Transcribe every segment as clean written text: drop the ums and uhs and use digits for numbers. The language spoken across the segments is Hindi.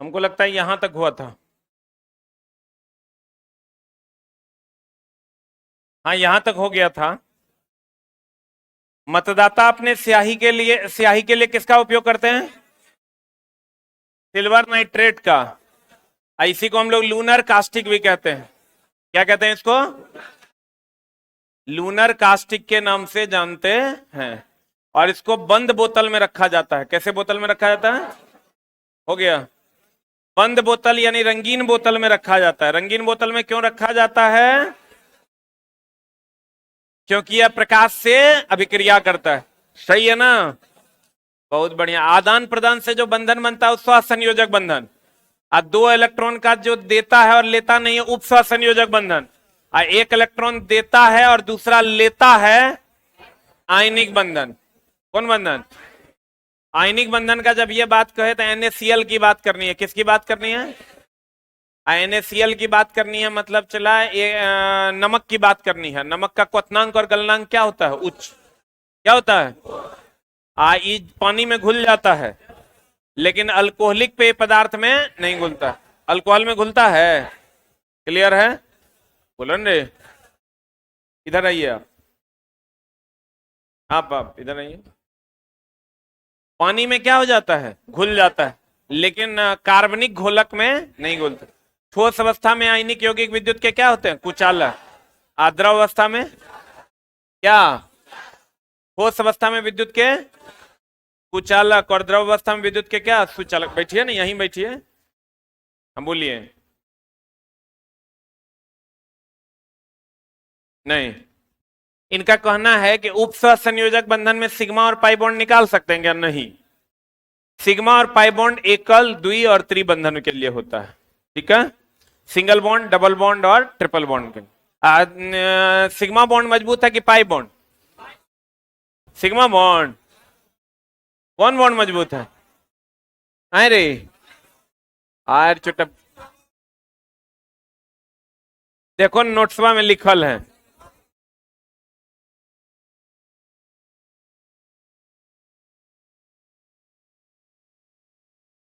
हमको लगता है यहां तक हुआ था। हाँ, यहां तक हो गया था। मतदाता अपने स्याही के लिए किसका उपयोग करते हैं? सिल्वर नाइट्रेट का। इसी को हम लोग लूनर कास्टिक भी कहते हैं। क्या कहते हैं इसको? लूनर कास्टिक के नाम से जानते हैं। और इसको बंद बोतल में रखा जाता है। कैसे बोतल में रखा जाता है? हो गया। बंद बोतल यानी रंगीन बोतल में रखा जाता है। रंगीन बोतल में क्यों रखा जाता है? क्योंकि यह प्रकाश से अभिक्रिया करता है। सही है ना? बहुत बढ़िया। आदान प्रदान से जो बंधन बनता है उसका संयोजक बंधन। दो इलेक्ट्रॉन का जो देता है और लेता नहीं है उपस्व संयोजक बंधन। एक इलेक्ट्रॉन देता है और दूसरा लेता है आयनिक बंधन। कौन बंधन? आयनिक बंधन का जब ये बात कहे तो NaCl की बात करनी है। किसकी बात करनी है? NaCl की बात करनी है। मतलब चला नमक की बात करनी है। नमक का क्वथनांक और गलनांक क्या होता है? उच्च। क्या होता है? ये पानी में घुल जाता है, लेकिन अल्कोहलिक पेय पदार्थ में नहीं घुलता। अल्कोहल में घुलता है। क्लियर है? बोलन रे, इधर आइए आप इधर आइए। पानी में क्या हो जाता है? घुल जाता है, लेकिन कार्बनिक घोलक में नहीं घुलता। ठोस अवस्था में आयनिक यौगिक विद्युत के क्या होते हैं? कुचालक। द्रव अवस्था में क्या? ठोस अवस्था में विद्युत के कुचालक और द्रव अवस्था में विद्युत के क्या? सुचालक। बैठिए ना, यहीं बैठिए। हम बोलिए। नहीं, इनका कहना है कि उपसह संयोजक बंधन में सिग्मा और पाई बॉन्ड निकाल सकते हैं क्या? नहीं। सिग्मा और पाई बॉन्ड एकल, द्वि और त्रिबंधन के लिए होता है। ठीक है? सिंगल बॉन्ड, डबल बॉन्ड और ट्रिपल बॉन्ड के। सिग्मा बॉन्ड मजबूत है कि पाई बॉन्ड? Sigma bond. कौन बॉन्ड मजबूत है? अरे आर चुटप, देखो नोट्सवा में लिखल है।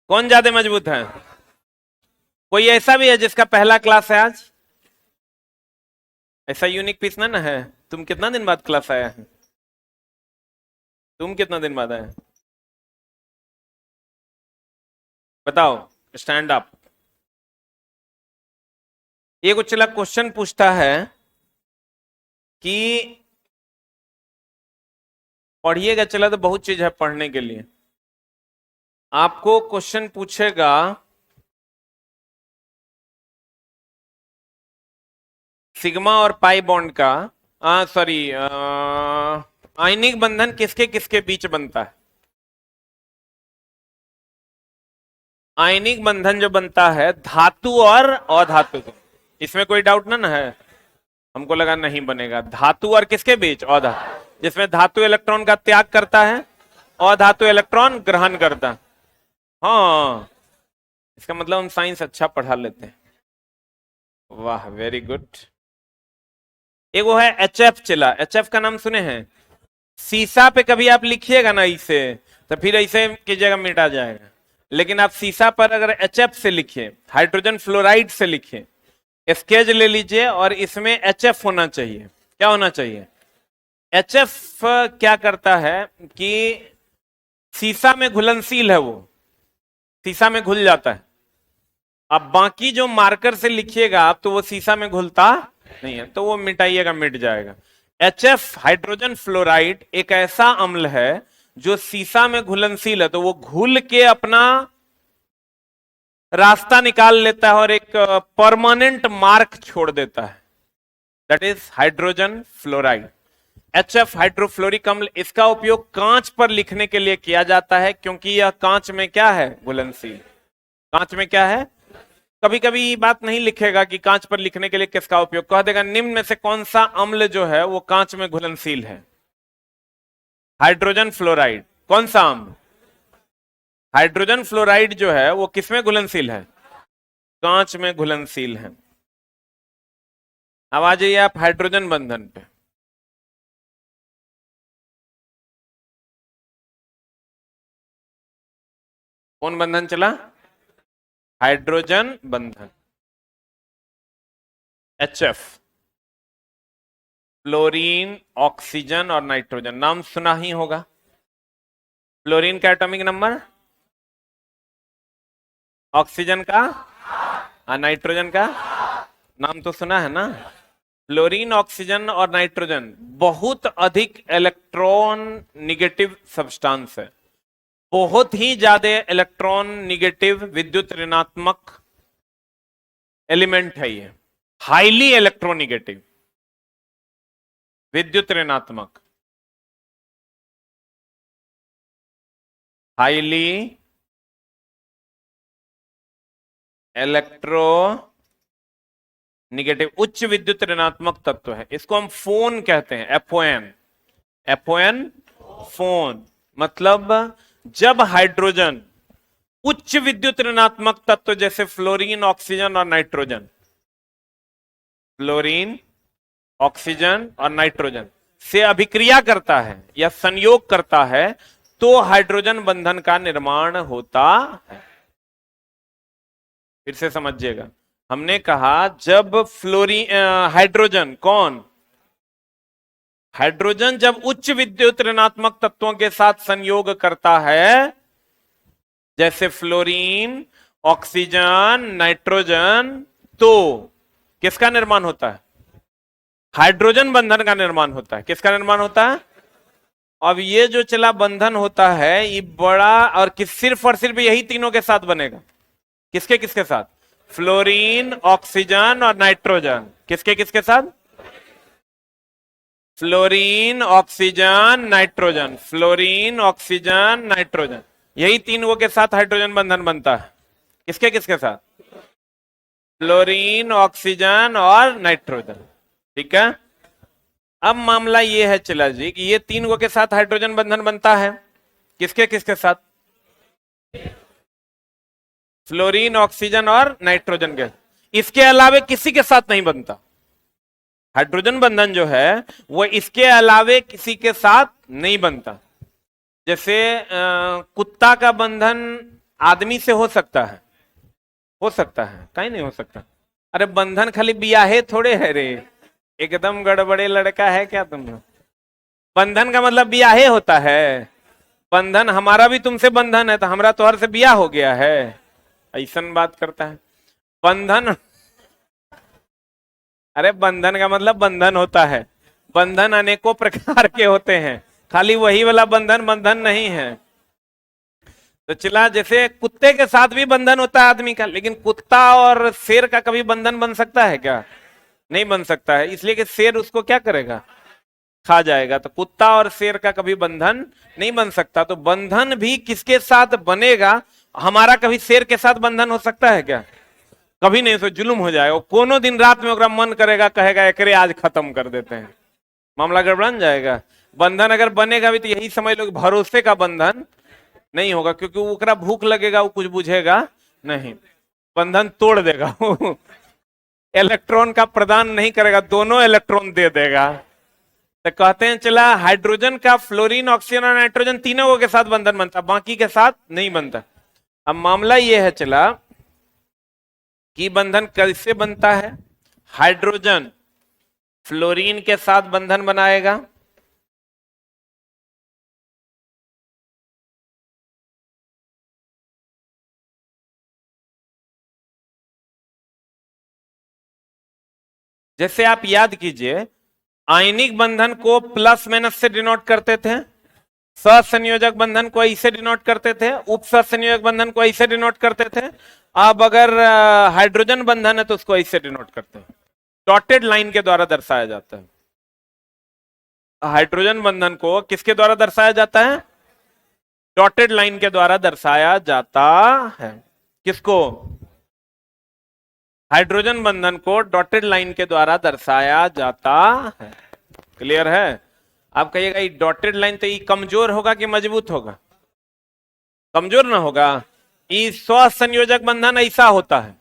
कौन ज्यादा मजबूत है? कोई ऐसा भी है जिसका पहला क्लास है आज? ऐसा यूनिक पीस ना है। तुम कितना दिन बाद क्लास आया है? तुम कितना दिन बाद आए? बताओ। Stand up. ये कुछ चला क्वेश्चन पूछता है कि पढ़िएगा। चला तो बहुत चीज है पढ़ने के लिए। आपको क्वेश्चन पूछेगा सिग्मा और पाई बॉन्ड का, सॉरी, आयनिक बंधन किसके किसके बीच बनता है? आयनिक बंधन जो बनता है धातु और अधातु के। इसमें कोई डाउट ना है? हमको लगा नहीं बनेगा। धातु और किसके बीच? अधातु। जिसमें धातु इलेक्ट्रॉन का त्याग करता है, अधातु इलेक्ट्रॉन ग्रहण करता है। हाँ, इसका मतलब हम साइंस अच्छा पढ़ा लेते हैं। वाह, वेरी गुड। एक वो है HF चला। HF का नाम सुने हैं? सीसा पे कभी आप लिखिएगा ना इसे, तो फिर ऐसे कीजिएगा मिटा जाएगा। लेकिन आप सीसा पर अगर HF से लिखिए, हाइड्रोजन फ्लोराइड से लिखिए, स्केच ले लीजिए और इसमें HF होना चाहिए। क्या होना चाहिए? HF क्या करता है कि सीसा में घुलनशील है, वो सीसा में घुल जाता है। अब बाकी जो मार्कर से लिखिएगा आप, तो वो सीसा में घुलता नहीं है, तो वो मिटाइएगा, मिट जाएगा। HF हाइड्रोजन फ्लोराइड एक ऐसा अम्ल है जो सीसा में घुलनशील है, तो वो घुल के अपना रास्ता निकाल लेता है और एक परमानेंट मार्क छोड़ देता है। That is hydrogen fluoride. HF hydrofluoric अम्ल, इसका उपयोग कांच पर लिखने के लिए किया जाता है, क्योंकि यह कांच में क्या है? घुलनशील। कांच में क्या है? कभी कभी बात नहीं लिखेगा कि कांच पर लिखने के लिए किसका उपयोग, कह देगा निम्न में से कौन सा अम्ल जो है वो कांच में घुलनशील है? Hydrogen fluoride. कौन सा अम्ल? हाइड्रोजन फ्लोराइड जो है वो किसमें घुलनशील है? कांच में घुलनशील है। अब आ जाइए आप हाइड्रोजन बंधन पे। कौन बंधन चला? हाइड्रोजन बंधन, HF, फ्लोरीन, ऑक्सीजन और नाइट्रोजन, नाम सुना ही होगा। फ्लोरीन का एटॉमिक नंबर, ऑक्सीजन का, नाइट्रोजन का नाम तो सुना है ना। फ्लोरीन, ऑक्सीजन और नाइट्रोजन बहुत अधिक इलेक्ट्रॉन निगेटिव सब्सटेंस है, बहुत ही ज्यादा इलेक्ट्रॉन निगेटिव विद्युत ऋणात्मक एलिमेंट है ये, हाईली इलेक्ट्रोनिगेटिव विद्युत ऋणात्मक, हाईली इलेक्ट्रो निगेटिव उच्च विद्युत ऋणात्मक तत्व है। इसको हम फोन कहते हैं, FON, FON फोन। मतलब जब हाइड्रोजन उच्च विद्युत ऋणात्मक तत्व जैसे फ्लोरीन, ऑक्सीजन और नाइट्रोजन, फ्लोरीन, ऑक्सीजन और नाइट्रोजन से अभिक्रिया करता है या संयोग करता है तो हाइड्रोजन बंधन का निर्माण होता है। फिर से समझिएगा, हमने कहा जब हाइड्रोजन, कौन, हाइड्रोजन जब उच्च विद्युत ऋणात्मक तत्वों के साथ संयोग करता है जैसे फ्लोरीन, ऑक्सीजन, नाइट्रोजन, तो किसका निर्माण होता है? हाइड्रोजन बंधन का निर्माण होता है। किसका निर्माण होता है? अब ये जो चला बंधन होता है ये बड़ा और सिर्फ और सिर्फ यही तीनों के साथ बनेगा। किसके किसके साथ? फ्लोरीन, ऑक्सीजन और नाइट्रोजन। किसके किसके साथ? Fluorine, oxygen, nitrogen, fluorine, oxygen, nitrogen, यही तीनों के साथ हाइड्रोजन बंधन बनता है। किसके किसके साथ? फ्लोरीन, ऑक्सीजन और नाइट्रोजन। ठीक है, अब मामला ये है चला जी कि ये तीन के साथ हाइड्रोजन बंधन बनता है। किसके किसके साथ? फ्लोरीन, ऑक्सीजन और नाइट्रोजन के। इसके अलावे किसी के साथ नहीं बनता। हाइड्रोजन बंधन जो है वो इसके अलावे किसी के साथ नहीं बनता। जैसे कुत्ता का बंधन आदमी से हो सकता है, हो सकता है, कहीं नहीं हो सकता। अरे बंधन खाली बियाहे थोड़े है रे, एकदम गड़बड़े लड़का है क्या तुम? बंधन का मतलब बियाहे होता है। बंधन हमारा भी तुमसे बंधन है तो हमारा तोहर से बियाह हो गया है, ऐसा बात करता है बंधन। अरे बंधन का मतलब बंधन होता है, बंधन अनेकों प्रकार के होते हैं, खाली वही वाला बंधन बंधन नहीं है। तो चला, जैसे कुत्ते के साथ भी बंधन होता है आदमी का, लेकिन कुत्ता और शेर का कभी बंधन बन सकता है क्या? नहीं बन सकता है, इसलिए कि शेर उसको क्या करेगा? खा जाएगा। तो कुत्ता और शेर का कभी बंधन नहीं बन सकता। तो बंधन भी किसके साथ बनेगा? हमारा कभी शेर के साथ बंधन हो सकता है क्या? कभी नहीं। तो जुलुम हो जाएगा, कोनो दिन रात में मन करेगा, कहेगा एकरे आज खत्म कर देते हैं, मामला गड़बड़ जाएगा। बंधन अगर बनेगा भी तो यही समझ लो भरोसे का बंधन नहीं होगा, क्योंकि वो भूख लगेगा, वो कुछ बुझेगा नहीं, बंधन तोड़ देगा। इलेक्ट्रॉन का प्रदान नहीं करेगा, दोनों इलेक्ट्रॉन दे देगा। तो कहते हैं चला हाइड्रोजन का फ्लोरीन, ऑक्सीजन और नाइट्रोजन तीनों के साथ बंधन बनता, बाकी के साथ नहीं बनता। अब मामला यह है चला कि बंधन कैसे बनता है। हाइड्रोजन फ्लोरीन के साथ बंधन बनाएगा, जैसे आप याद कीजिए आयनिक बंधन को प्लस माइनस से डिनोट करते थे, सहसंयोजक बंधन को ऐसे डिनोट करते थे, उप सहसंयोजक बंधन को ऐसे डिनोट करते थे। अब अगर हाइड्रोजन बंधन है तो उसको ऐसे डिनोट करते हैं, डॉटेड लाइन के द्वारा दर्शाया जाता है। हाइड्रोजन बंधन को किसके द्वारा दर्शाया जाता है? डॉटेड लाइन के द्वारा दर्शाया जाता है। किसको? हाइड्रोजन बंधन को डॉटेड लाइन के द्वारा दर्शाया जाता है। क्लियर है? आप कहिएगा ये डॉटेड लाइन तो ये कमजोर होगा कि मजबूत होगा? कमजोर ना होगा। ये स्वसंयोजक बंधन ऐसा होता है,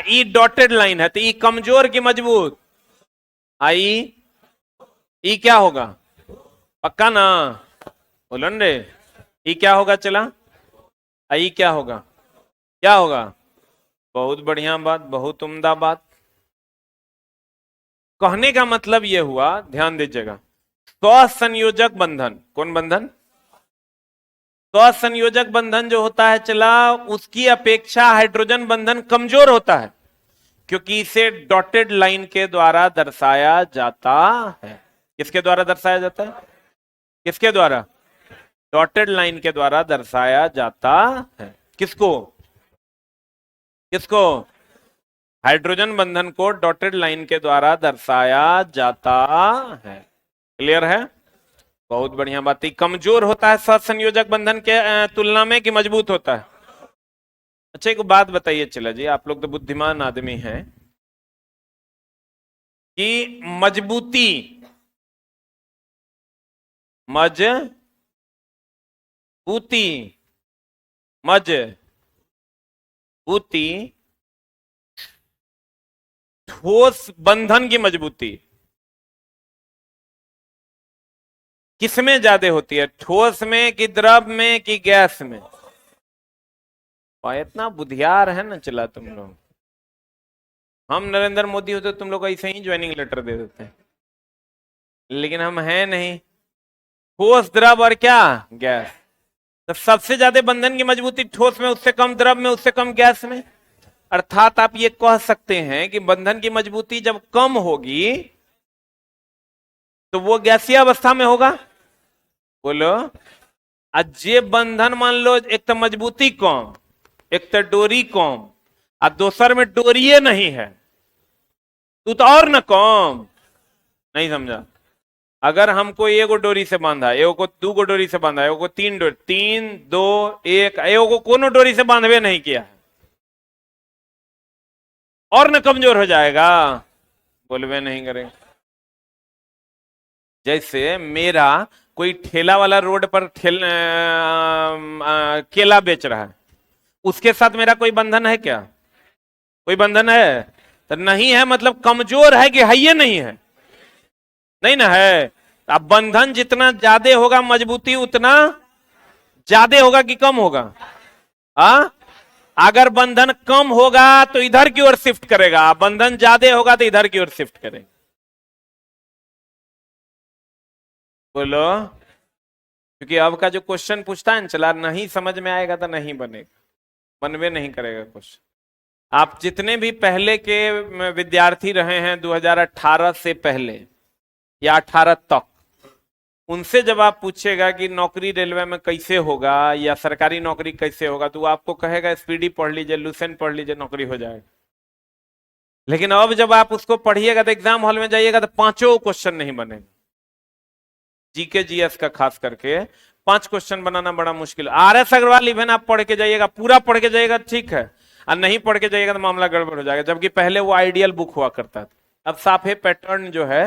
ई डॉटेड लाइन है तो ई कमजोर की मजबूत? आई ई क्या होगा? पक्का ना? बोलन रे, ई क्या होगा? चला, आई क्या होगा? क्या होगा? बहुत बढ़िया बात, बहुत उम्दा बात। कहने का मतलब यह हुआ, ध्यान दीजिएगा, स्वसंयोजक बंधन, कौन बंधन? स्वसंयोजक बंधन जो होता है चला, उसकी अपेक्षा हाइड्रोजन बंधन कमजोर होता है, क्योंकि इसे डॉटेड लाइन के द्वारा दर्शाया जाता है। किसके द्वारा दर्शाया जाता है? किसके द्वारा? डॉटेड लाइन के द्वारा दर्शाया जाता है। किसको? किसको? हाइड्रोजन बंधन को डॉटेड लाइन के द्वारा दर्शाया जाता है। क्लियर है? बहुत बढ़िया बात। कमजोर होता है सहसंयोजक बंधन के तुलना में, कि मजबूत होता है? अच्छा एक बात बताइए, चला जी, आप लोग तो बुद्धिमान आदमी हैं, कि मजबूती, मजबूती, मजबूती, ठोस बंधन की मजबूती किसमें ज्यादा होती है? ठोस में कि द्रव में कि गैस में? और इतना बुधियार है ना चला तुम लोग। हम नरेंद्र मोदी होते तुम लोग को ऐसे ही ज्वाइनिंग लेटर दे देते हैं, लेकिन हम हैं नहीं। ठोस, द्रव और क्या? गैस। तो सबसे ज्यादा बंधन की मजबूती ठोस में, उससे कम द्रव में, उससे कम गैस में। अर्थात आप ये कह सकते हैं कि बंधन की मजबूती जब कम होगी तो वो गैसीय अवस्था में होगा। बोलो। जे बंधन मान लो, एक तो मजबूती कम, एक तो डोरी कम, और दोसर में डोरिये नहीं है, तू तो और न कम। नहीं समझा? अगर हमको एगो डोरी से बांधा, एगो को दू गो डोरी से बांधा, एगो को तीन डोरी, तीन दो एक, एगो को कोनो डोरी से बांधवे नहीं किया है, और न कमजोर हो जाएगा? बोलवे नहीं करेंगे। जैसे मेरा कोई ठेला वाला रोड पर केला बेच रहा है, उसके साथ मेरा कोई बंधन है क्या? कोई बंधन है? तो नहीं है, मतलब कमजोर है कि है ये नहीं है? नहीं ना है। अब बंधन जितना ज्यादा होगा, मजबूती उतना ज्यादा होगा कि कम होगा? आ? अगर बंधन कम होगा तो इधर की ओर शिफ्ट करेगा, बंधन ज्यादा होगा तो इधर की ओर शिफ्ट करेगा। बोलो। क्योंकि अब का जो क्वेश्चन पूछता है ना चला, नहीं समझ में आएगा तो नहीं बनेगा, बनवे नहीं करेगा क्वेश्चन। आप जितने भी पहले के विद्यार्थी रहे हैं 2018 से पहले या 18 तक, उनसे जब आप पूछेगा कि नौकरी रेलवे में कैसे होगा या सरकारी नौकरी कैसे होगा, तो वो आपको कहेगा स्पीडी पढ़ लीजिए, लुसेंट पढ़ लीजिए, नौकरी हो जाएगा। लेकिन अब जब आप उसको पढ़िएगा तो एग्जाम हॉल में जाइएगा तो पांचों क्वेश्चन नहीं बनेगा। जीके जीएस का खास करके 5 क्वेश्चन बनाना बड़ा मुश्किल। आर एस अग्रवाल इवन आप पढ़ के जाइएगा, पूरा पढ़ के जाइएगा ठीक है, और नहीं पढ़ के जाइएगा तो मामला गड़बड़ हो जाएगा। जबकि पहले वो आइडियल बुक हुआ करता था, अब साफे पैटर्न जो है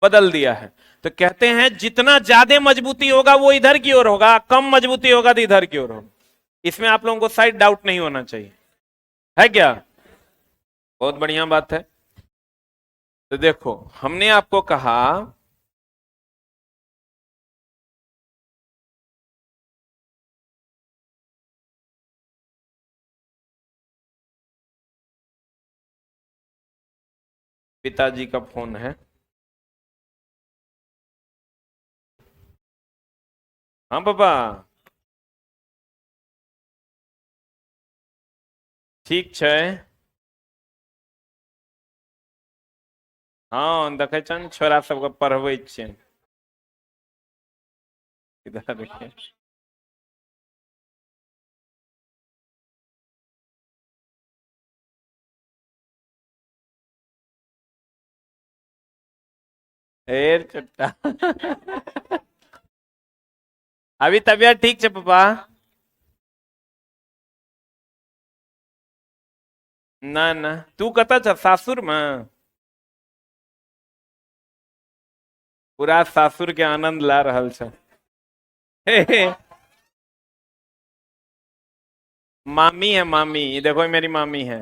बदल दिया है। तो कहते हैं जितना ज्यादा मजबूती होगा वो इधर की ओर होगा, कम मजबूती होगा तो इधर की ओर होगा। इसमें आप लोगों को साइड डाउट नहीं होना चाहिए, है क्या? बहुत बढ़िया बात है। तो देखो, हमने आपको कहा पिताजी का फोन है। हाँ पापा। ठीक छै। हाँ देखे छन छोरा सबके पढ़बै छियै। इधर देखिए। ढेर चुट्टा। अभी तबियत ठीक छै पापा? ना ना, तू कत छ? सासुर में? पूरा सासुर के आनंद ला रहल छ। हे हे। मामी है मामी, ये देखो ये मेरी मामी है।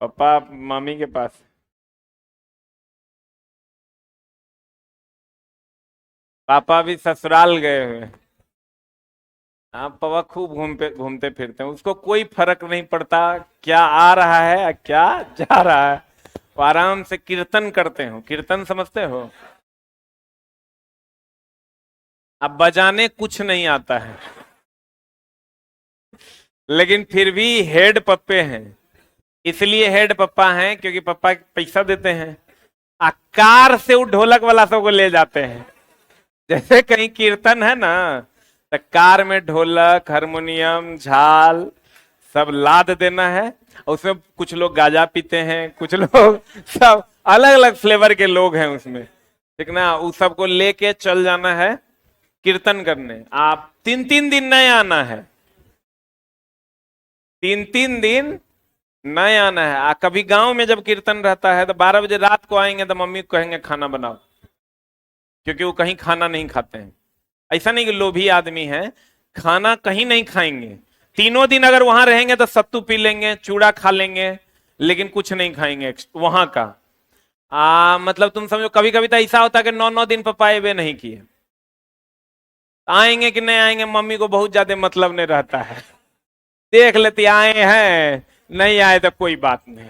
पापा मामी के पास। पापा भी ससुराल गए हुए। हाँ, पापा खूब घूमते फिरते हैं, उसको कोई फर्क नहीं पड़ता क्या आ रहा है क्या जा रहा है। वो आराम से कीर्तन करते हो। कीर्तन समझते हो? अब बजाने कुछ नहीं आता है, लेकिन फिर भी हेड पप्पे हैं। इसलिए हेड पप्पा हैं क्योंकि पप्पा पैसा देते हैं। कार से वो ढोलक वाला सबको ले जाते हैं। जैसे कहीं कीर्तन है ना, तो कार में ढोलक हारमोनियम झाल सब लाद देना है। और उसमें कुछ लोग गाजा पीते हैं, कुछ लोग सब अलग अलग फ्लेवर के लोग हैं उसमें, ठीक ना। उस सबको लेके चल जाना है कीर्तन करने। आप 3 3 दिन नहीं आना है, 3 3 दिन नहीं आना है। कभी गांव में जब कीर्तन रहता है तो 12 बजे रात को आएंगे तो मम्मी को कहेंगे खाना बनाओ, क्योंकि वो कहीं खाना नहीं खाते हैं। ऐसा नहीं कि लोभी आदमी है, खाना कहीं नहीं खाएंगे। 3 दिन अगर वहां रहेंगे तो सत्तू पी लेंगे, चूड़ा खा लेंगे, लेकिन कुछ नहीं खाएंगे वहां का। मतलब तुम समझो, कभी कभी तो ऐसा होता है कि 9 9 दिन पपाए वे नहीं किए। आएंगे कि नहीं आएंगे मम्मी को बहुत ज्यादा मतलब नहीं रहता है, देख लेती आए हैं, नहीं आए तो कोई बात नहीं,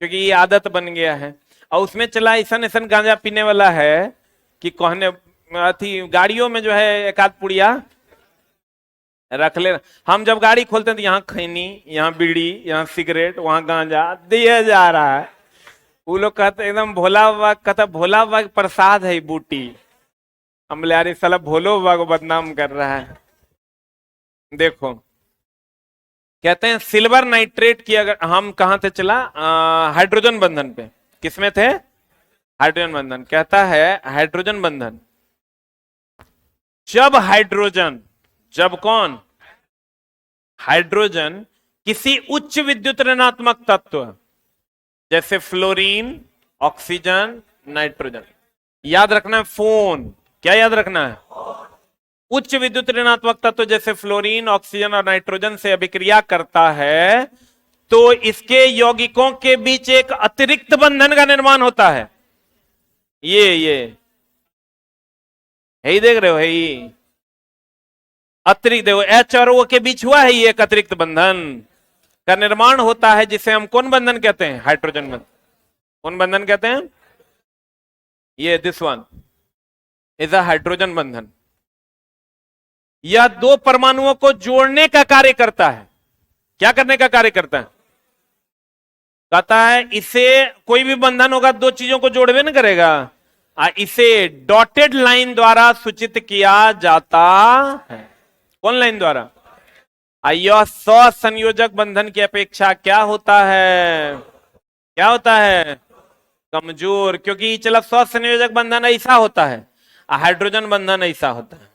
क्योंकि ये आदत बन गया है। और उसमें चला ऐसा ऐसा गांजा पीने वाला है कि कहने अथी गाड़ियों में जो है एक आध पुड़िया रख ले। हम जब गाड़ी खोलते हैं तो यहाँ खैनी, यहाँ बीड़ी, यहाँ सिगरेट, वहां गांजा दिया जा रहा है। वो लोग कहते एकदम भोला बाबा, कहता भोला बाबा का प्रसाद है बूटी। हम बोले यार साला भोलो बाबा को बदनाम कर रहा है। देखो कहते हैं सिल्वर नाइट्रेट की, अगर हम कहां थे चला हाइड्रोजन बंधन पे, किसमें थे? हाइड्रोजन बंधन। कहता है हाइड्रोजन बंधन जब हाइड्रोजन, जब कौन? हाइड्रोजन किसी उच्च विद्युत ऋणात्मक तत्व जैसे फ्लोरीन, ऑक्सीजन, नाइट्रोजन, याद रखना है फोन, क्या याद रखना है? उच्च विद्युत ऋणात्मक तत्व जैसे फ्लोरीन, ऑक्सीजन और नाइट्रोजन से अभिक्रिया करता है तो इसके यौगिकों के बीच एक अतिरिक्त बंधन का निर्माण होता है। ये है ही, देख रहे हो, है ही अतिरिक्त। देखो एच और ओ के बीच हुआ है ये एक अतिरिक्त बंधन का निर्माण होता है, जिसे हम कौन बंधन कहते हैं? हाइड्रोजन बंधन। कौन बंधन कहते हैं? ये this one is a hydrogen बंधन। यह दो परमाणुओं को जोड़ने का कार्य करता है। क्या करने का कार्य करता है? कहता है इसे कोई भी बंधन होगा दो चीजों को जोड़वे न करेगा, इसे डॉटेड लाइन द्वारा सूचित किया जाता है। कौन लाइन द्वारा? यह संयोजक बंधन की अपेक्षा क्या होता है? क्या होता है? कमजोर, क्योंकि चला संयोजक बंधन ऐसा होता है, हाइड्रोजन बंधन ऐसा होता है।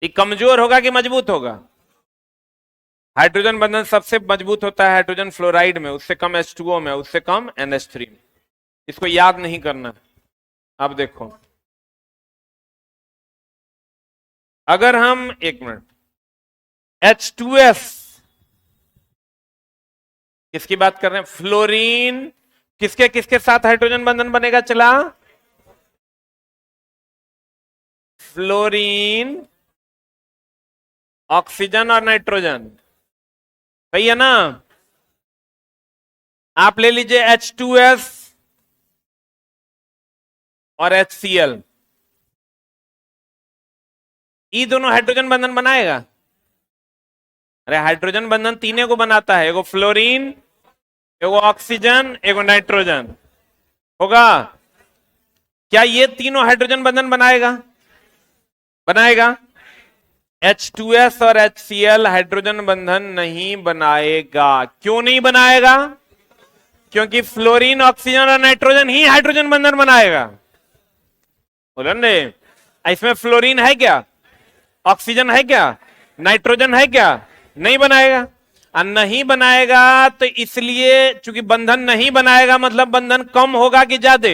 ये कमजोर होगा कि मजबूत होगा? हाइड्रोजन बंधन सबसे मजबूत होता है हाइड्रोजन फ्लोराइड में, उससे कम H2O में, उससे कम NH3 में। इसको याद नहीं करना। अब देखो, अगर हम एक मिनट H2S किसकी बात कर रहे हैं? फ्लोरीन किसके किसके साथ हाइड्रोजन बंधन बनेगा? चला फ्लोरीन, ऑक्सीजन और नाइट्रोजन, सही है ना? आप ले लीजिए H2S और HCl, ये दोनों हाइड्रोजन बंधन बनाएगा? अरे हाइड्रोजन बंधन तीनों को बनाता है, एगो फ्लोरीन, एगो ऑक्सीजन, एगो नाइट्रोजन होगा। क्या ये तीनों हाइड्रोजन बंधन बनाएगा? बनाएगा। H2S और HCl हाइड्रोजन बंधन नहीं बनाएगा। क्यों नहीं बनाएगा? क्योंकि फ्लोरीन, ऑक्सीजन और नाइट्रोजन ही हाइड्रोजन बंधन बनाएगा। बोलन रे, इसमें फ्लोरीन है क्या? ऑक्सीजन है क्या? नाइट्रोजन है क्या? नहीं बनाएगा। और नहीं बनाएगा तो इसलिए, चूंकि बंधन नहीं बनाएगा मतलब बंधन कम होगा कि ज्यादा?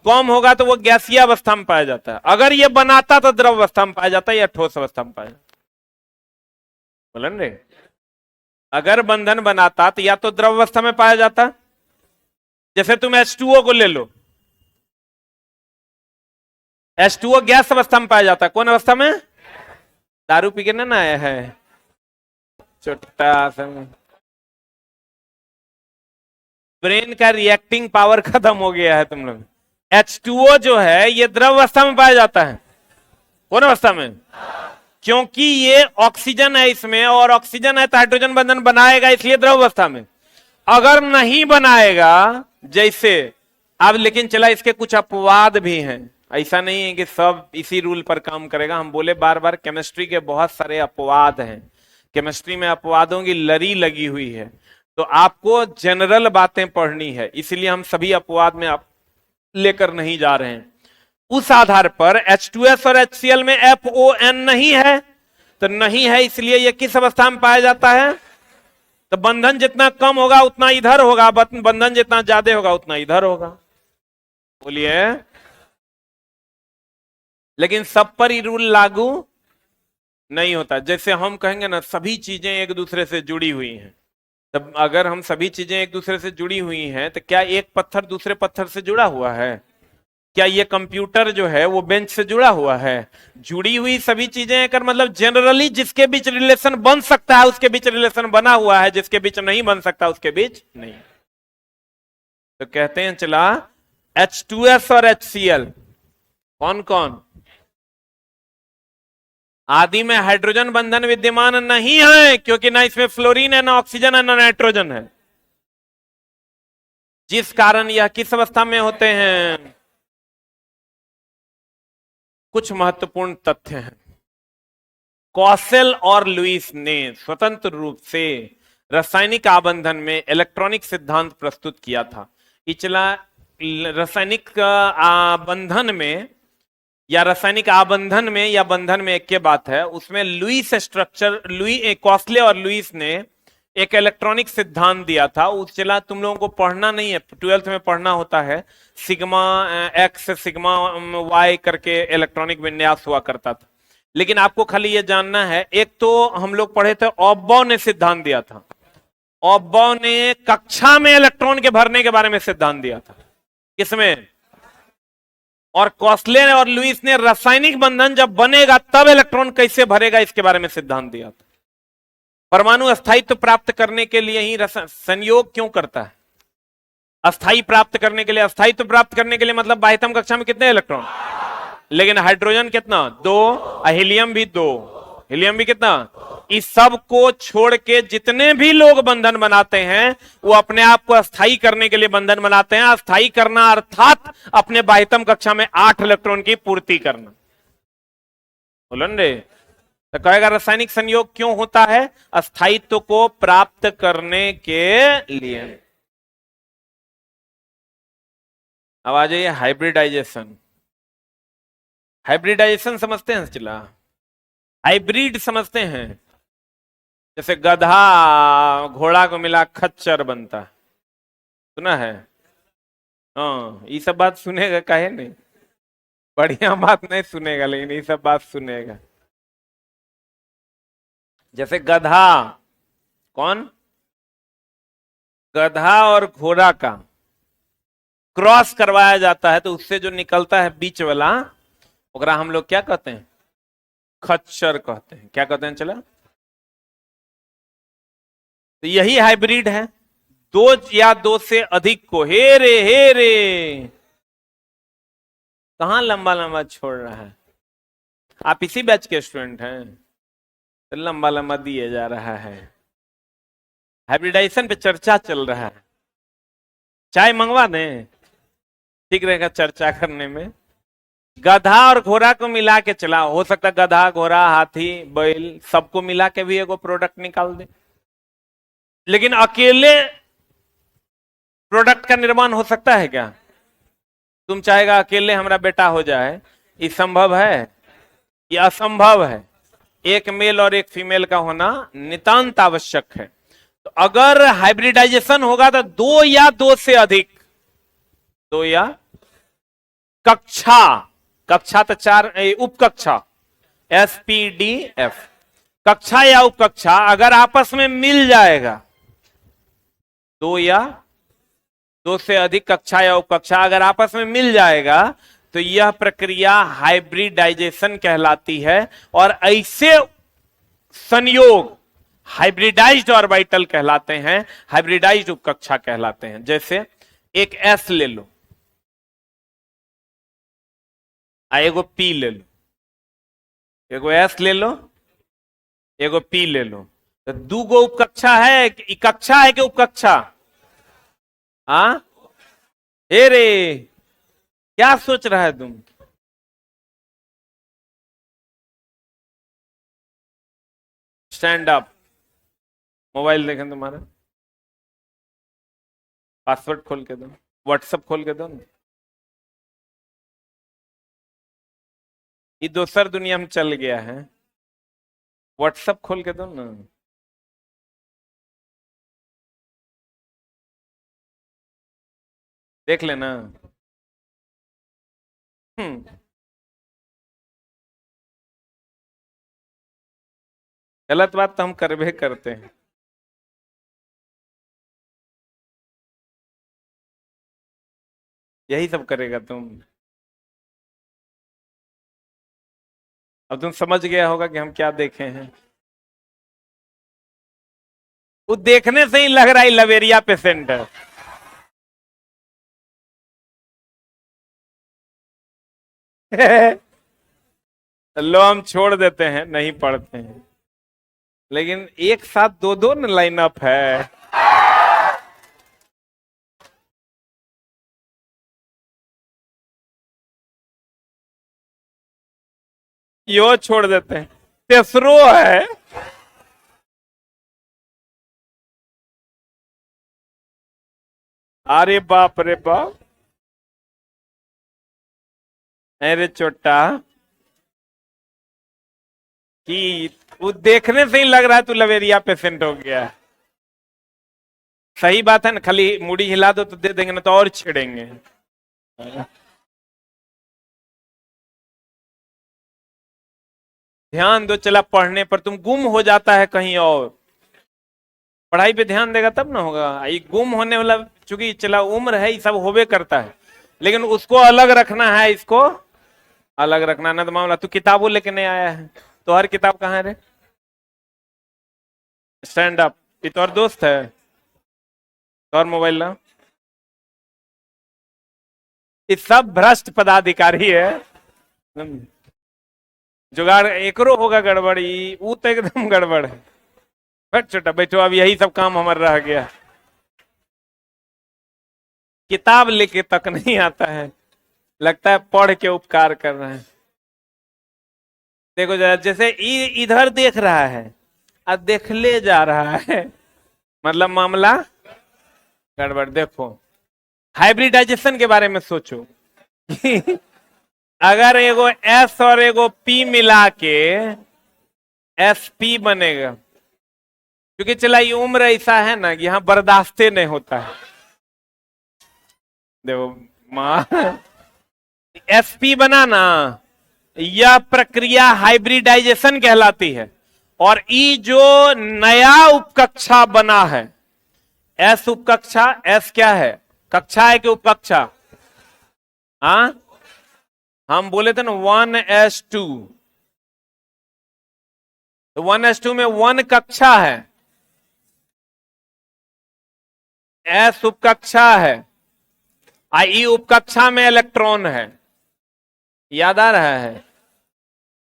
कम होगा, तो वो गैसीय अवस्था में पाया जाता है। अगर ये बनाता तो द्रव अवस्था में पाया जाता है या ठोस अवस्था में पाया जाता है। बोलन रे, अगर बंधन बनाता तो या तो द्रव अवस्था में पाया जाता, जैसे तुम H2O को ले लो, H2O गैस अवस्था में पाया जाता है। कौन अवस्था में? दारू पी के ना आया है छोटा सा, ब्रेन का रिएक्टिंग पावर खत्म हो गया है तुम लोग। H2O जो है ये द्रव अवस्था में पाया जाता है। कौन अवस्था में? क्योंकि ये ऑक्सीजन है इसमें, और ऑक्सीजन है तो हाइड्रोजन बंधन बनाएगा, इसलिए द्रव अवस्था में। अगर नहीं बनाएगा जैसे अब, लेकिन चला इसके कुछ अपवाद भी हैं, ऐसा नहीं है कि सब इसी रूल पर काम करेगा। हम बोले बार बार केमिस्ट्री के बहुत सारे अपवाद हैं, केमिस्ट्री में अपवादों की लड़ी लगी हुई है, तो आपको जनरल बातें पढ़नी है, इसलिए हम सभी अपवाद में आप लेकर नहीं जा रहे हैं। उस आधार पर H2S और HCl में FON नहीं है, तो नहीं है इसलिए यह किस अवस्था में पाया जाता है? तो बंधन जितना कम होगा उतना इधर होगा, बंधन जितना ज्यादा होगा उतना इधर होगा। बोलिए। लेकिन सब पर ही रूल लागू नहीं होता। जैसे हम कहेंगे ना सभी चीजें एक दूसरे से जुड़ी हुई हैं, तब अगर हम सभी चीजें एक दूसरे से जुड़ी हुई हैं तो क्या एक पत्थर दूसरे पत्थर से जुड़ा हुआ है? क्या ये कंप्यूटर जो है वो बेंच से जुड़ा हुआ है? जुड़ी हुई सभी चीजें कर मतलब जनरली जिसके बीच रिलेशन बन सकता है उसके बीच रिलेशन बना हुआ है, जिसके बीच नहीं बन सकता उसके बीच नहीं। तो कहते हैं चला H2S और HCl कौन कौन? आदि में हाइड्रोजन बंधन विद्यमान नहीं है, क्योंकि ना इसमें फ्लोरीन है, ना ऑक्सीजन है, ना नाइट्रोजन है, जिस कारण यह किस अवस्था में होते हैं? कुछ महत्वपूर्ण तथ्य हैं। कॉसेल और लुईस ने स्वतंत्र रूप से रासायनिक आबंधन में इलेक्ट्रॉनिक सिद्धांत प्रस्तुत किया था। इचला रासायनिक आबंधन में या रासायनिक आबंधन में या बंधन में एक के बात है, उसमें लुईस स्ट्रक्चर, कॉस्ले और लुईस ने एक इलेक्ट्रॉनिक सिद्धांत दिया था। उस चला तुम लोगों को पढ़ना नहीं है, 12th में पढ़ना होता है, सिग्मा एक्स सिग्मा वाई करके इलेक्ट्रॉनिक विन्यास हुआ करता था। लेकिन आपको खाली ये जानना है, एक तो हम लोग पढ़े थे ऑब्बाउ ने सिद्धांत दिया था, ऑब्बाउ ने कक्षा में इलेक्ट्रॉन के भरने के बारे में सिद्धांत दिया था। किसमें? और कॉस्ले और लुईस ने रासायनिक बंधन जब बनेगा तब इलेक्ट्रॉन कैसे भरेगा इसके बारे में सिद्धांत दिया था। परमाणु अस्थायित्व प्राप्त करने के लिए ही संयोग क्यों करता है? अस्थायी प्राप्त करने के लिए, अस्थायित्व प्राप्त करने के लिए, मतलब बाह्यतम कक्षा में कितने इलेक्ट्रॉन? लेकिन हाइड्रोजन कितना? 2, हीलियम भी 2, हीलियम भी कितना? इस सब को छोड़ के जितने भी लोग बंधन बनाते हैं वो अपने आप को अस्थायी करने के लिए बंधन बनाते हैं। अस्थायी करना अर्थात अपने बाह्यतम कक्षा में 8 इलेक्ट्रॉन की पूर्ति करना। बोलन रे, तो कहेगा रासायनिक संयोग क्यों होता है? अस्थायित्व को प्राप्त करने के लिए। अब आ जाइए हाइब्रिडाइजेशन। हाइब्रिडाइजेशन समझते हैं? चला हाइब्रिड समझते हैं? जैसे गधा घोड़ा को मिला खच्चर बनता, सुना है? हाँ, ये सब बात सुनेगा काहे नहीं? बढ़िया बात नहीं सुनेगा, लेकिन ये सब बात सुनेगा। जैसे गधा, कौन? गधा और घोड़ा का क्रॉस करवाया जाता है तो उससे जो निकलता है बीच वाला, ओकरा हम लोग क्या कहते हैं? खच्चर कहते हैं। क्या कहते हैं? चला, तो यही हाइब्रिड है। 2 या 2 से अधिक को, हे रे कहां लंबा लंबा छोड़ रहा है? आप इसी बैच के स्टूडेंट हैं तो लंबा लंबा दिए जा रहा है। हाइब्रिडाइजेशन पे चर्चा चल रहा है, चाय मंगवा दें, ठीक रहेगा चर्चा करने में। गधा और घोड़ा को मिला के चला, हो सकता है गधा घोड़ा हाथी बैल सबको मिला के भी एगो प्रोडक्ट निकाल दे, लेकिन अकेले प्रोडक्ट का निर्माण हो सकता है क्या? तुम चाहेगा अकेले हमारा बेटा हो जाए, ये संभव है? ये असंभव है। एक मेल और एक फीमेल का होना नितांत आवश्यक है। तो अगर हाइब्रिडाइजेशन होगा तो 2 या 2 से अधिक, 2 या कक्षा, कक्षा तो 4, उपकक्षा SPDF, कक्षा या उपकक्षा अगर आपस में मिल जाएगा, दो या दो से अधिक कक्षा या उपकक्षा अगर आपस में मिल जाएगा तो यह प्रक्रिया हाइब्रिडाइजेशन कहलाती है। और ऐसे संयोग हाइब्रिडाइज्ड ऑर्बिटल कहलाते हैं, हाइब्रिडाइज्ड उपकक्षा कहलाते हैं। जैसे एक एस ले लो, एगो पी ले लो, एगो एस ले लो, एगो पी ले लो, तो दू गो उपकक्षा है, कक्षा है कि उपकक्षा? हाँ, हे रे, क्या सोच रहा है तुम? Stand up. मोबाइल देखें तुम्हारा, पासवर्ड खोल के दो, व्हाट्सएप खोल के दो ना। ये दोसर दुनिया में चल गया है, व्हाट्सएप खोल के दो ना। देख लेना। गलत बात तो हम करबे करते हैं। यही सब करेगा तुम। अब तुम समझ गया होगा कि हम क्या देखे हैं। वो देखने से ही लग रहा है लवेरिया पेशेंट है। लो हम छोड़ देते हैं, नहीं पढ़ते हैं, लेकिन एक साथ दो दो न लाइनअप है। यो छोड़ देते हैं, तेसरो है। अरे बाप रे बाप, अरे चोटा कि वो देखने से ही लग रहा है तू लवेरिया पेशेंट हो गया है। सही बात है ना, खाली मुड़ी हिला दो तो दे देंगे, ना तो और छेड़ेंगे। ध्यान दो, चला पढ़ने पर, तुम गुम हो जाता है कहीं और। पढ़ाई पे ध्यान देगा तब ना होगा। ये गुम होने वाला, चूंकि चला उम्र है, ये सब होबे करता है, लेकिन उसको अलग रखना है, इसको अलग रखना ना। तो मामला, तू किताबों लेके नहीं आया है, तो हर किताब कहाँ है रे? Stand up. ये तो और दोस्त है, तो और मोबाइल ला। ये सब भ्रष्ट पदाधिकारी है। जुगाड़ एकरो होगा गड़बड़ी, वो तो एकदम गड़बड़ है। बट छोटा बैठो, अब यही सब काम हमारा रह गया। किताब लेके तक नहीं आता है, लगता है पढ़ के उपकार कर रहे हैं। देखो जरा, जैसे इधर देख रहा है और देख ले जा रहा है, मतलब मामला गड़बड़। देखो हाइब्रिडाइजेशन के बारे में सोचो। अगर एगो एस और एगो पी मिला के एस पी बनेगा, क्योंकि चला ये उम्र ऐसा है ना कि यहां बर्दाश्ते नहीं होता है। देखो मां, एसपी बना ना, यह प्रक्रिया हाइब्रिडाइजेशन कहलाती है। और ई जो नया उपकक्षा बना है, एस उपकक्षा, एस क्या है? कक्षा है कि उपकक्षा? हाँ, हम बोले थे ना 1s2, तो 1s2 में 1 कक्षा है, एस उपकक्षा है, आई उपकक्षा में इलेक्ट्रॉन है। याद आ रहा है?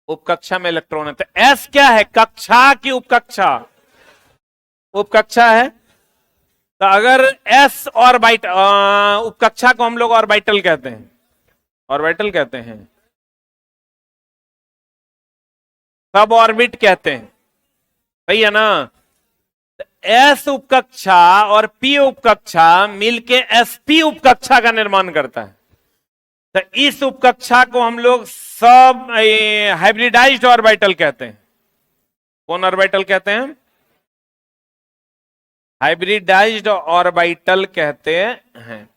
उपकक्षा में इलेक्ट्रॉन है। तो एस क्या है? कक्षा की उपकक्षा, उपकक्षा है। तो अगर एस ऑर्बिटल, उपकक्षा को हम लोग ऑर्बिटल कहते हैं, ऑर्बिटल कहते हैं, सब ऑर्बिट कहते हैं, सही है ना? एस उपकक्षा और पी उपकक्षा मिलके एसपी उपकक्षा का निर्माण करता है। तो इस उपकक्षा को हम लोग सब हाइब्रिडाइज्ड ऑर्बिटल कहते हैं। कौन ऑर्बिटल कहते हैं? हाइब्रिडाइज्ड ऑर्बिटल कहते हैं।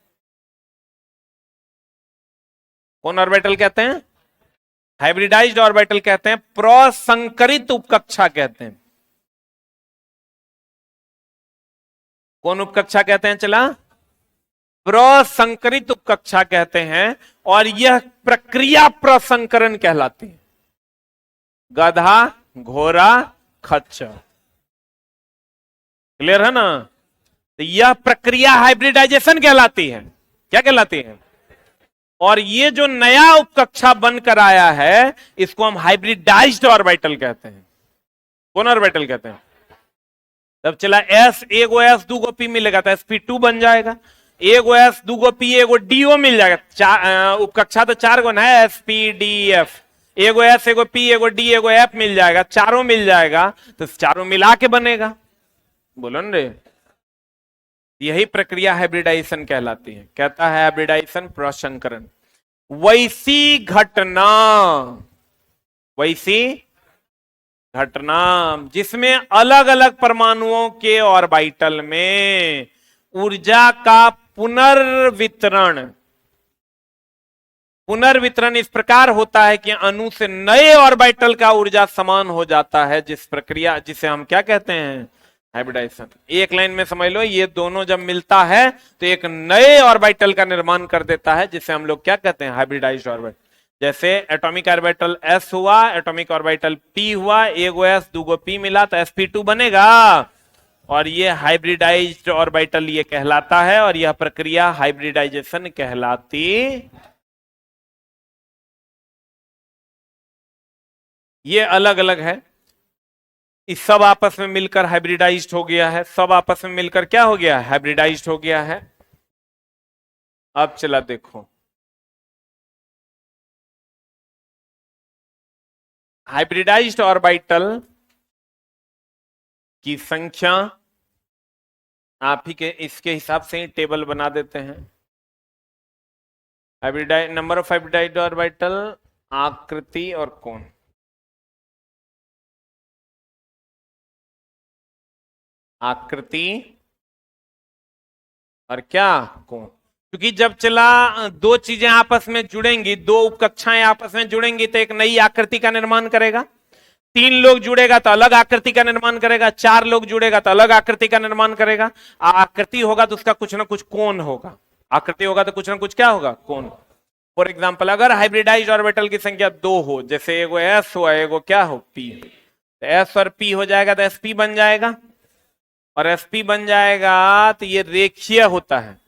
कौन ऑर्बिटल कहते हैं? हाइब्रिडाइज्ड ऑर्बिटल कहते हैं, प्रसंकरित उपकक्षा कहते हैं। कौन उपकक्षा कहते हैं? चला, प्रसंकरित उपकक्षा कहते हैं, और यह प्रक्रिया प्रसंकरण कहलाती है। गधा, घोड़ा, खच्चर, क्लियर है ना? तो यह प्रक्रिया हाइब्रिडाइजेशन कहलाती है। क्या कहलाती है? और ये जो नया उपकक्षा बनकर आया है, इसको हम हाइब्रिडाइज्ड ऑर्बिटल कहते हैं। कौन ऑर्बिटल कहते हैं? तब चला एस, एगो एस दूगो पी मिलेगा तो sp2 बन जाएगा। एगो एस दूगो पी एगो डीओ मिल जाएगा। उपकक्षा तो 4 गो ना है, sp-d-f। एगो एस एगो पी एगो डी एगो एफ मिल जाएगा, चारों मिल जाएगा, तो चारों मिला के बनेगा। बोलो न रे, यही प्रक्रिया हाइब्रिडाइजेशन कहलाती है। कहता है हाइब्रिडाइजेशन प्रसंकरण। वैसी घटना, वैसी घटना जिसमें अलग अलग परमाणुओं के ऑर्बिटल में ऊर्जा का पुनर्वितरण, पुनर्वितरण इस प्रकार होता है कि अणु से नए ऑर्बिटल का ऊर्जा समान हो जाता है, जिस प्रक्रिया, जिसे हम क्या कहते हैं? हाइब्रिडाइजेशन। एक लाइन में समझ लो, ये दोनों जब मिलता है तो एक नए ऑर्बिटल का निर्माण कर देता है, जिसे हम लोग क्या कहते हैं? Hybridised orbital. जैसे एटॉमिक ऑर्बिटल s हुआ, एटॉमिक ऑर्बिटल p हुआ, एगो s दूगो p मिला तो sp2 बनेगा। और ये हाइब्रिडाइज्ड ऑर्बिटल ये कहलाता है, और यह प्रक्रिया हाइब्रिडाइजेशन कहलाती। ये अलग अलग है, इस सब आपस में मिलकर हाइब्रिडाइज्ड हो गया है। सब आपस में मिलकर क्या हो गया? हाइब्रिडाइज्ड हो गया है। अब चला देखो, हाइब्रिडाइज्ड ऑर्बिटल की संख्या आप ही के इसके हिसाब से ही टेबल बना देते हैं। Hybridize, number of hybridized orbital, आकृति और कोण। आकृति और क्या? कोण। क्योंकि जब चला दो चीजें आपस में जुड़ेंगी, दो उपकक्षाएं आपस में जुड़ेंगी तो एक नई आकृति का निर्माण करेगा। 3 लोग जुड़ेगा तो अलग आकृति का निर्माण करेगा, 4 लोग जुड़ेगा तो अलग आकृति का निर्माण करेगा। आकृति होगा तो उसका कुछ ना कुछ कोण होगा, आकृति होगा तो कुछ ना कुछ क्या होगा? कोण। फॉर एग्जाम्पल, अगर हाइब्रिडाइज्ड ऑर्बिटल की संख्या 2 हो, जैसे एगो s हो एगो क्या हो p, तो s और p हो जाएगा तो sp बन जाएगा, और sp बन जाएगा तो ये रेखीय होता है।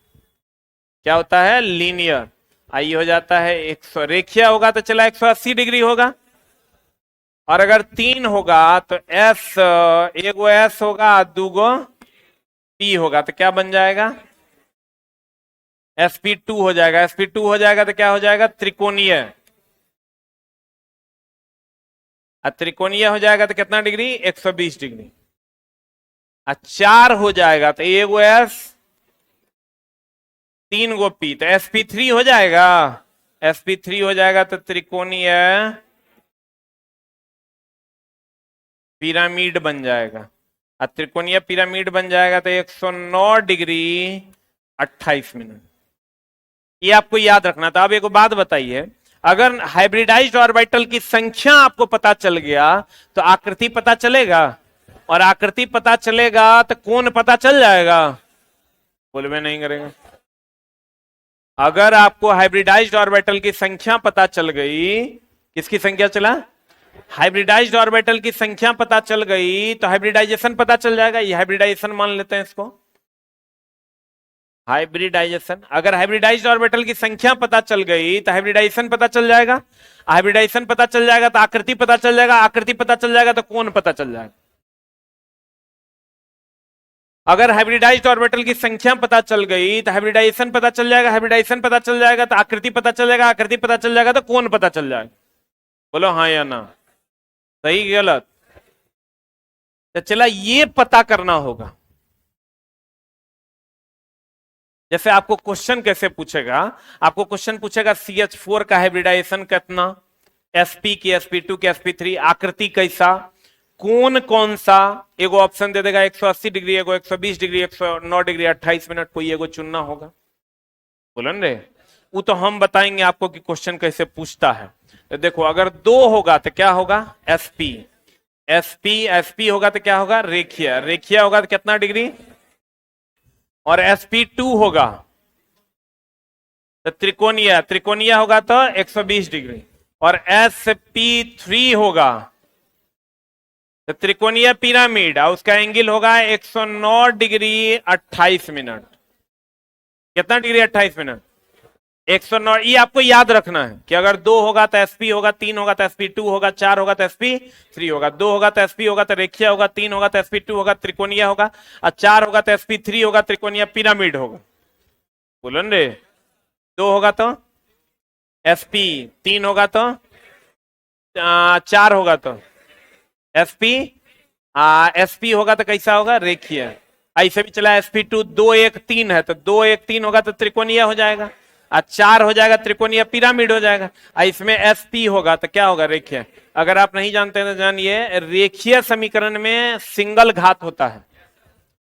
क्या होता है? लीनियर। आई हो जाता है 100, रेखीय होगा तो चला 180 डिग्री होगा। और अगर 3 होगा तो s, एगो s होगा दूगो p होगा, तो क्या बन जाएगा? sp2 हो जाएगा। sp2 हो जाएगा तो क्या हो जाएगा? त्रिकोणीय। त्रिकोणीय हो जाएगा तो कितना डिग्री? 120 डिग्री। 4 हो जाएगा तो एगो s 3 गो p, तो sp3 हो जाएगा। sp3 हो जाएगा तो त्रिकोणीय पिरामिड बन जाएगा। त्रिकोणीय पिरामिड बन जाएगा तो 109 डिग्री 28 मिनट। ये आपको याद रखना था। अब एक बात बताइए, अगर हाइब्रिडाइज्ड ऑर्बिटल की संख्या आपको पता चल गया तो आकृति पता चलेगा, और आकृति पता चलेगा तो कोण पता चल जाएगा। बोलबे नहीं करेगा। अगर आपको हाइब्रिडाइज्ड ऑर्बिटल की संख्या पता चल गई, किसकी संख्या चला? हाइब्रिडाइज्ड ऑर्बिटल की संख्या पता चल गई तो हाइब्रिडाइजेशन पता चल जाएगा। ये हाइब्रिडाइजेशन मान लेते हैं इसको, हाइब्रिडाइजेशन। अगर हाइब्रिडाइज्ड ऑर्बिटल की संख्या पता चल गई तो हाइब्रिडाइजेशन पता चल जाएगा। हाइब्रिडाइजेशन पता चल जाएगा तो आकृति पता चल जाएगा, आकृति पता चल जाएगा तो कोण पता चल जाएगा। अगर हाइब्रिडाइज्ड ऑर्बिटल की संख्या पता चल गई तो हाइब्रिडाइजेशन पता चल जाएगा, हाइब्रिडाइजेशन पता चल जाएगा तो आकृति पता चल जाएगा, आकृति पता चल जाएगा तो कोण पता चल जाएगा। बोलो हाँ या ना, सही गलत? तो चला ये पता करना होगा। जैसे आपको क्वेश्चन कैसे पूछेगा, आपको क्वेश्चन पूछेगा CH4 का हाइब्रिडाइजेशन कितना, sp की, sp2 की, sp3, आकृति कैसा, कोण कौन सा। एगो ऑप्शन दे देगा 180 डिग्री, एगो 120 डिग्री, 109 डिग्री 28 मिनट, कोई एगो चुनना होगा। बोलन रे, वो तो हम बताएंगे आपको कि क्वेश्चन कैसे पूछता है। तो देखो अगर 2 होगा तो क्या होगा, एसपी, एसपी एसपी होगा तो क्या होगा, रेखीय, रेखीय होगा तो कितना डिग्री, और sp2 होगा तो त्रिकोणीय, त्रिकोणीय होगा तो 120 डिग्री, और sp3 होगा तो त्रिकोणीय पिरामिड, और उसका एंगल होगा 109 डिग्री 28 मिनट। कितना डिग्री 28 मिनट, 109। ये आपको याद रखना है कि अगर 2 होगा तो sp होगा, 3 होगा तो sp2 होगा, 4 होगा तो sp3 होगा, 2 होगा तो sp होगा तो रेखीय होगा, 3 होगा तो sp2 होगा त्रिकोणीय होगा, और 4 होगा तो sp3 होगा त्रिकोणीय पिरामिड होगा। बोलो रे, 2 होगा तो sp, 3 होगा तो 4 होगा तो sp, sp होगा तो कैसा होगा, रेखीय। ऐसे भी चला sp2 2 1 3 है तो 2 1 3 होगा तो त्रिकोणीय हो जाएगा, 4 हो जाएगा त्रिकोणीय पिरामिड हो जाएगा। इसमें sp होगा तो क्या होगा, रेखीय। अगर आप नहीं जानते तो जानिए, रेखीय समीकरण में सिंगल घात होता है,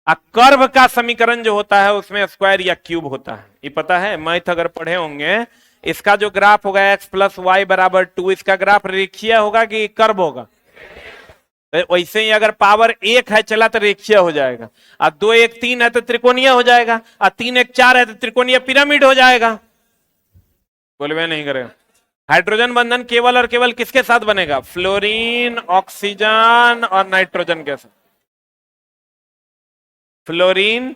कर्व का समीकरण जो होता है उसमें स्क्वायर या क्यूब होता है। ये पता है, मैथ अगर पढ़े होंगे, इसका जो ग्राफ होगा x प्लस वाई बराबर 2, इसका ग्राफ रेखीय होगा कि कर्व होगा। वैसे ही अगर पावर 1 है चला तो रेखीय हो जाएगा, और 2 1 3 है तो त्रिकोणीय हो जाएगा, और 3 1 4 है तो त्रिकोणीय पिरामिड हो जाएगा। बोलवे नहीं करेगा। हाइड्रोजन बंधन केवल और केवल किसके साथ बनेगा, फ्लोरीन, ऑक्सीजन और नाइट्रोजन के साथ। फ्लोरीन,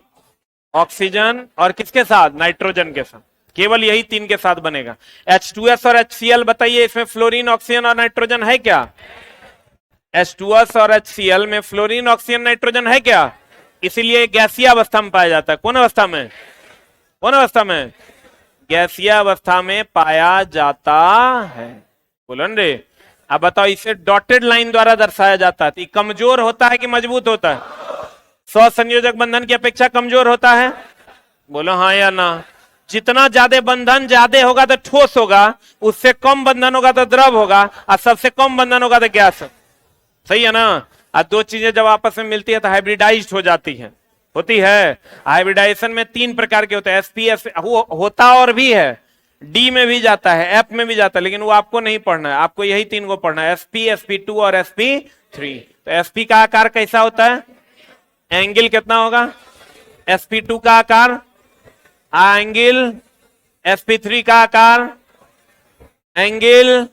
ऑक्सीजन और किसके साथ, नाइट्रोजन के साथ। केवल यही 3 के साथ बनेगा। H2S और HCl बताइए, इसमें फ्लोरीन, ऑक्सीजन और नाइट्रोजन है क्या? H2S और HCl में फ्लोरीन, ऑक्सीजन, नाइट्रोजन है क्या? इसीलिए गैसीय अवस्था में पाया जाता है। कौन अवस्था में, कौन अवस्था में, गैसीय अवस्था में पाया जाता है। बोलो रे। अब बताओ, इसे डॉटेड लाइन द्वारा दर्शाया जाता है, कमजोर होता है कि मजबूत होता है? सहसंयोजक बंधन की अपेक्षा कमजोर होता है। बोलो हाँ या ना। जितना ज्यादा बंधन ज्यादा होगा तो ठोस होगा, उससे कम बंधन होगा तो द्रव होगा, और सबसे कम बंधन होगा तो गैस। सही है ना। और 2 चीजें जब आपस में मिलती है तो हाइब्रिडाइज्ड हो जाती है, होती है। हाइब्रिडाइजेशन में 3 प्रकार के होते हैं, एसपीएस होता और भी है, डी में भी जाता है, एफ में भी जाता है, लेकिन वो आपको नहीं पढ़ना है, आपको यही 3 को पढ़ना है, एसपी, sp2 और sp3। तो sp का आकार कैसा होता है, एंगल कितना होगा, sp2 का आकार एंगल, sp3 का आकार एंगल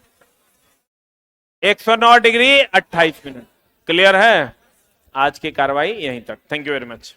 109 डिग्री 28 मिनट। क्लियर है। आज की कार्रवाई यहीं तक। Thank you very much.